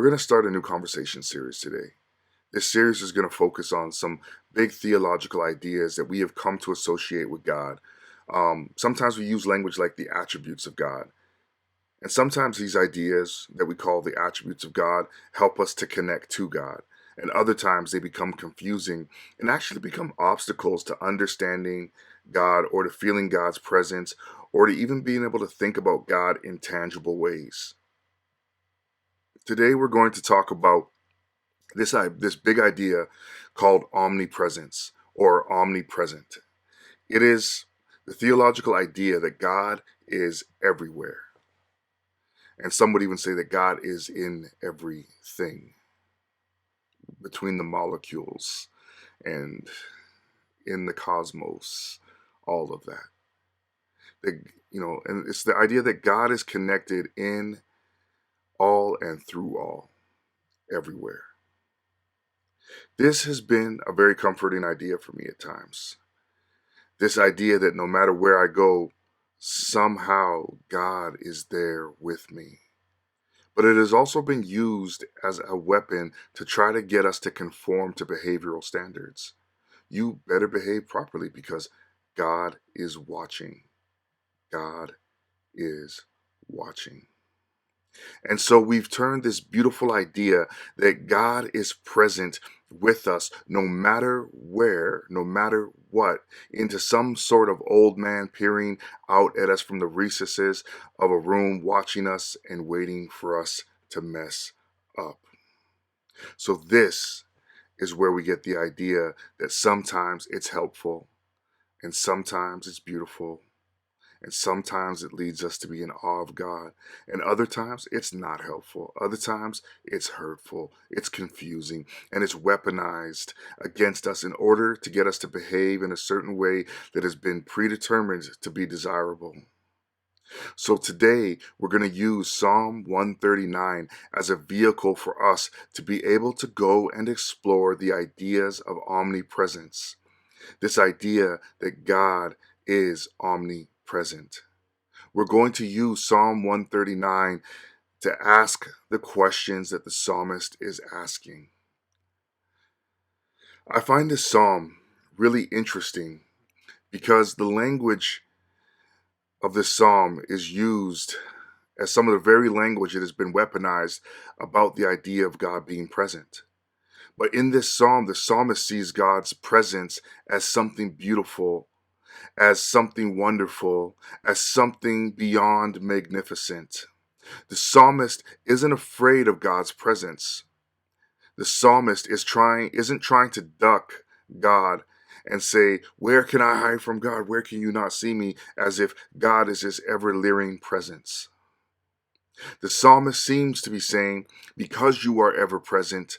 going to start a new conversation series today. This series is going to focus on some big theological ideas that we have come to associate with God. Sometimes we use language like the attributes of God. And sometimes these ideas that we call the attributes of God help us to connect to God. And other times they become confusing and actually become obstacles to understanding God or to feeling God's presence or to even being able to think about God in tangible ways. Today we're going to talk about this big idea called omnipresence or omnipresent. It is the theological idea that God is everywhere. And some would even say that God is in everything, between the molecules and in the cosmos, all of that. And it's the idea that God is connected in all and through all, everywhere. This has been a very comforting idea for me at times. This idea that no matter where I go, somehow God is there with me. But it has also been used as a weapon to try to get us to conform to behavioral standards. You better behave properly because God is watching. God is watching. And so we've turned this beautiful idea that God is present with us no matter where, no matter what, into some sort of old man peering out at us from the recesses of a room, watching us and waiting for us to mess up. So this is where we get the idea that sometimes it's helpful and sometimes it's beautiful. And sometimes it leads us to be in awe of God. And other times it's not helpful. Other times it's hurtful, it's confusing, and it's weaponized against us in order to get us to behave in a certain way that has been predetermined to be desirable. So today we're going to use Psalm 139 as a vehicle for us to be able to go and explore the ideas of omnipresence. This idea that God is omnipresent. We're going to use Psalm 139 to ask the questions that the psalmist is asking. I find this psalm really interesting because the language of this psalm is used as some of the very language that has been weaponized about the idea of God being present. But in this psalm, the psalmist sees God's presence as something beautiful, as something wonderful, as something beyond magnificent. The psalmist isn't afraid of God's presence. The psalmist isn't trying to duck God and say, "Where can I hide from God? Where can you not see me?" As if God is his ever-leering presence. The psalmist seems to be saying, because you are ever present,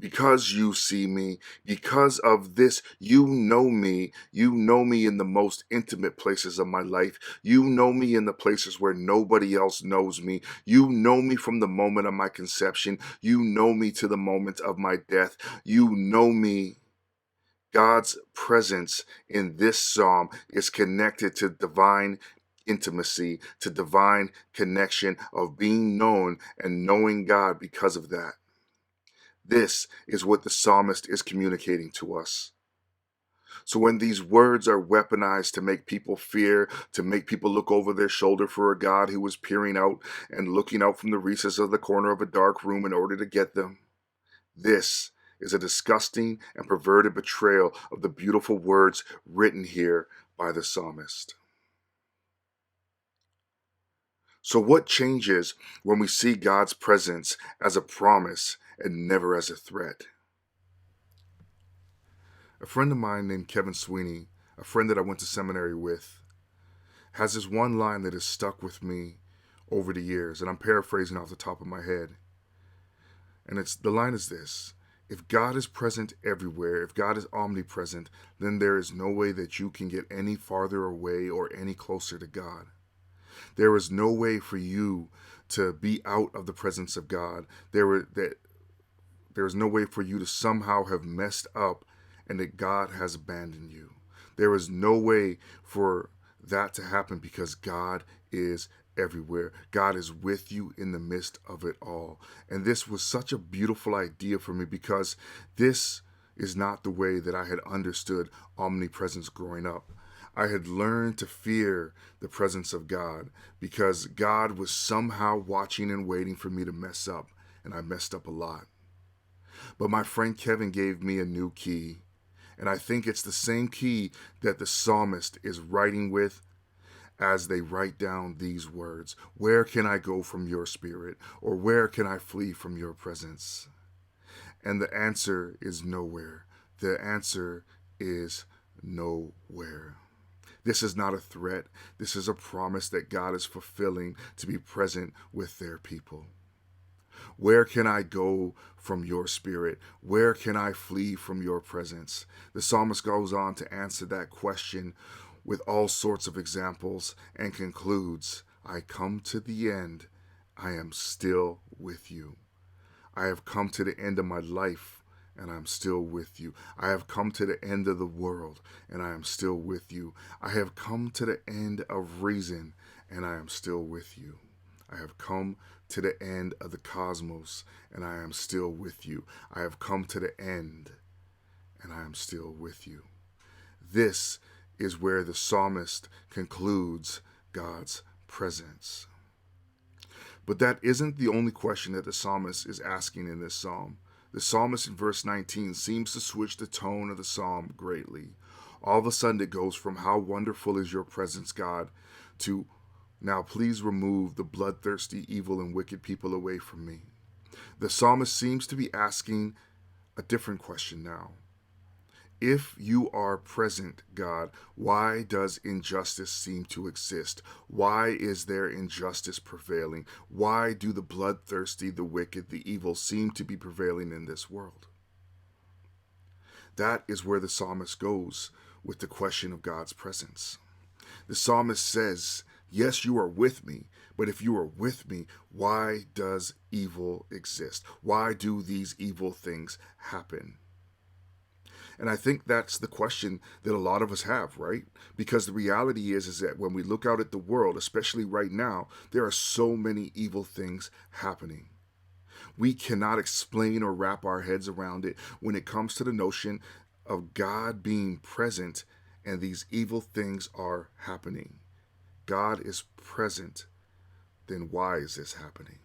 because you see me, because of this, you know me in the most intimate places of my life. You know me in the places where nobody else knows me. You know me from the moment of my conception. You know me to the moment of my death. You know me. God's presence in this psalm is connected to divine intimacy, to divine connection of being known and knowing God because of that. This is what the psalmist is communicating to us. So when these words are weaponized to make people fear, to make people look over their shoulder for a God who is peering out and looking out from the recess of the corner of a dark room in order to get them, this is a disgusting and perverted betrayal of the beautiful words written here by the psalmist. So what changes when we see God's presence as a promise and never as a threat? A friend of mine named Kevin Sweeney, a friend that I went to seminary with, has this one line that has stuck with me over the years, and I'm paraphrasing off the top of my head. And the line is this: if God is present everywhere, if God is omnipresent, then there is no way that you can get any farther away or any closer to God. There is no way for you to be out of the presence of God. There is no way for you to somehow have messed up and that God has abandoned you. There is no way for that to happen because God is everywhere. God is with you in the midst of it all. And this was such a beautiful idea for me because this is not the way that I had understood omnipresence growing up. I had learned to fear the presence of God because God was somehow watching and waiting for me to mess up, and I messed up a lot. But my friend Kevin gave me a new key, and I think it's the same key that the psalmist is writing with as they write down these words. Where can I go from your spirit? Or where can I flee from your presence? And the answer is nowhere. The answer is nowhere. This is not a threat. This is a promise that God is fulfilling to be present with their people. Where can I go from your spirit? Where can I flee from your presence? The psalmist goes on to answer that question with all sorts of examples and concludes, I come to the end. I am still with you. I have come to the end of my life, and I'm still with you. I have come to the end of the world, and I am still with you. I have come to the end of reason, and I am still with you. I have come to the end of the cosmos, and I am still with you. I have come to the end, and I am still with you. This is where the psalmist concludes God's presence. But that isn't the only question that the psalmist is asking in this psalm. The psalmist in verse 19 seems to switch the tone of the psalm greatly. All of a sudden it goes from how wonderful is your presence, God, to now please remove the bloodthirsty, evil, and wicked people away from me. The psalmist seems to be asking a different question now. If you are present, God, why does injustice seem to exist? Why is there injustice prevailing? Why do the bloodthirsty, the wicked, the evil seem to be prevailing in this world? That is where the psalmist goes with the question of God's presence. The psalmist says, yes, you are with me, but if you are with me, why does evil exist? Why do these evil things happen? And I think that's the question that a lot of us have, right? Because the reality is that when we look out at the world, especially right now, there are so many evil things happening. We cannot explain or wrap our heads around it when it comes to the notion of God being present and these evil things are happening. God is present, then why is this happening?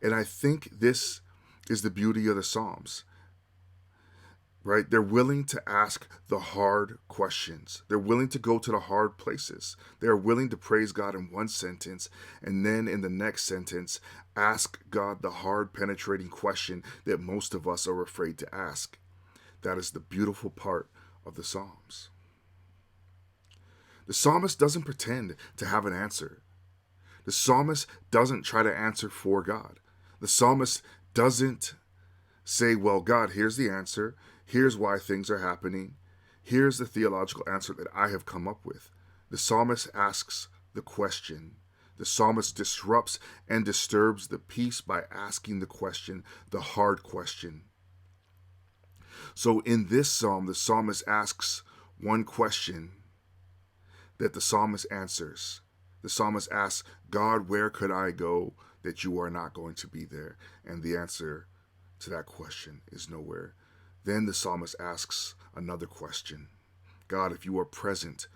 And I think this is the beauty of the Psalms. Right? They're willing to ask the hard questions. They're willing to go to the hard places. They're willing to praise God in one sentence and then in the next sentence ask God the hard penetrating question that most of us are afraid to ask. That is the beautiful part of the Psalms. The psalmist doesn't pretend to have an answer. The psalmist doesn't try to answer for God. The psalmist doesn't say, well, God, here's the answer. Here's why things are happening. Here's the theological answer that I have come up with. The psalmist asks the question. The psalmist disrupts and disturbs the peace by asking the question, the hard question. So in this psalm, the psalmist asks one question that the psalmist answers. The psalmist asks, God, where could I go that you are not going to be there? And the answer to that question is nowhere. Then the psalmist asks another question. God, if you are present,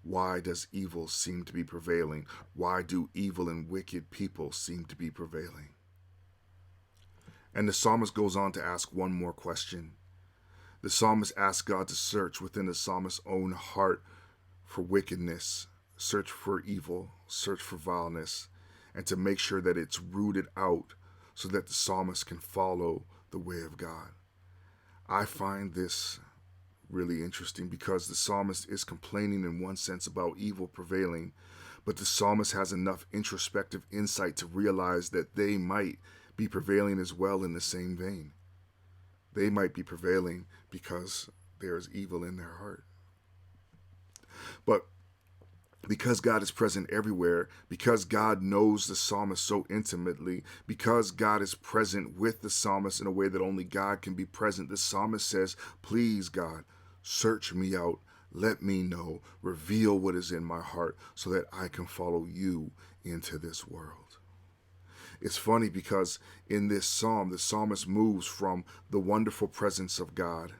why does evil seem to be prevailing? Why do evil and wicked people seem to be prevailing? And the psalmist goes on to ask one more question. The psalmist asks God to search within the psalmist's own heart for wickedness, search for evil, search for vileness, and to make sure that it's rooted out so that the psalmist can follow the way of God. I find this really interesting because the psalmist is complaining in one sense about evil prevailing, but the psalmist has enough introspective insight to realize that they might be prevailing as well in the same vein. They might be prevailing because there is evil in their heart. But because God is present everywhere, because God knows the psalmist so intimately, because God is present with the psalmist in a way that only God can be present, the psalmist says, please, God, search me out Let me know, reveal what is in my heart so that I can follow you into this world. It's funny because in this psalm, the psalmist moves from the wonderful presence of God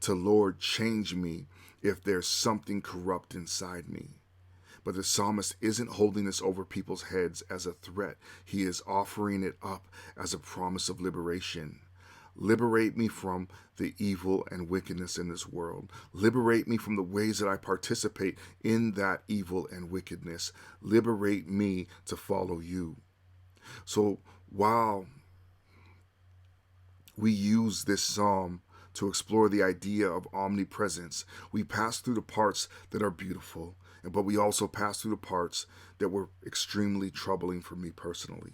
to, Lord, change me if there's something corrupt inside me. But the psalmist isn't holding this over people's heads as a threat. He is offering it up as a promise of liberation. Liberate me from the evil and wickedness in this world. Liberate me from the ways that I participate in that evil and wickedness. Liberate me to follow you. So while we use this psalm to explore the idea of omnipresence, we pass through the parts that are beautiful, but we also pass through the parts that were extremely troubling for me personally.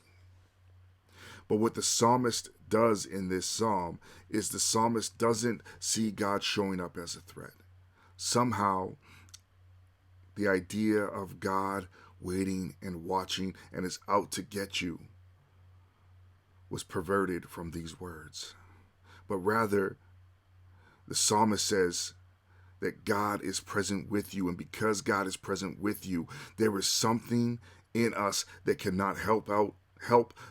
But what the psalmist does in this psalm is the psalmist doesn't see God showing up as a threat. Somehow, the idea of God waiting and watching and is out to get you was perverted from these words. But rather, the psalmist says that God is present with you, and because God is present with you, there is something in us that cannot help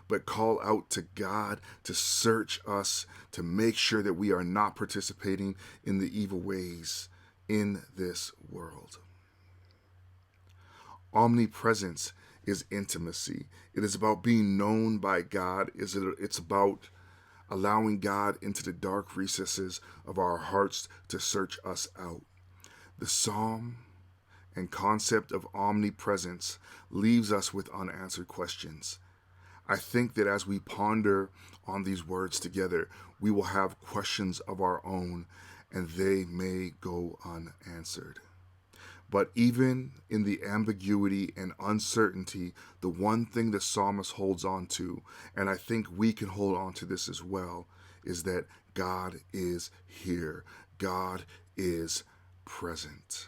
but call out to God to search us, to make sure that we are not participating in the evil ways in this world. Omnipresence is intimacy. It is about being known by God. It's about allowing God into the dark recesses of our hearts to search us out. The psalm and concept of omnipresence leaves us with unanswered questions. I think that as we ponder on these words together, we will have questions of our own, and they may go unanswered. But even in the ambiguity and uncertainty, the one thing the psalmist holds on to, and I think we can hold on to this as well, is that God is here. God is present.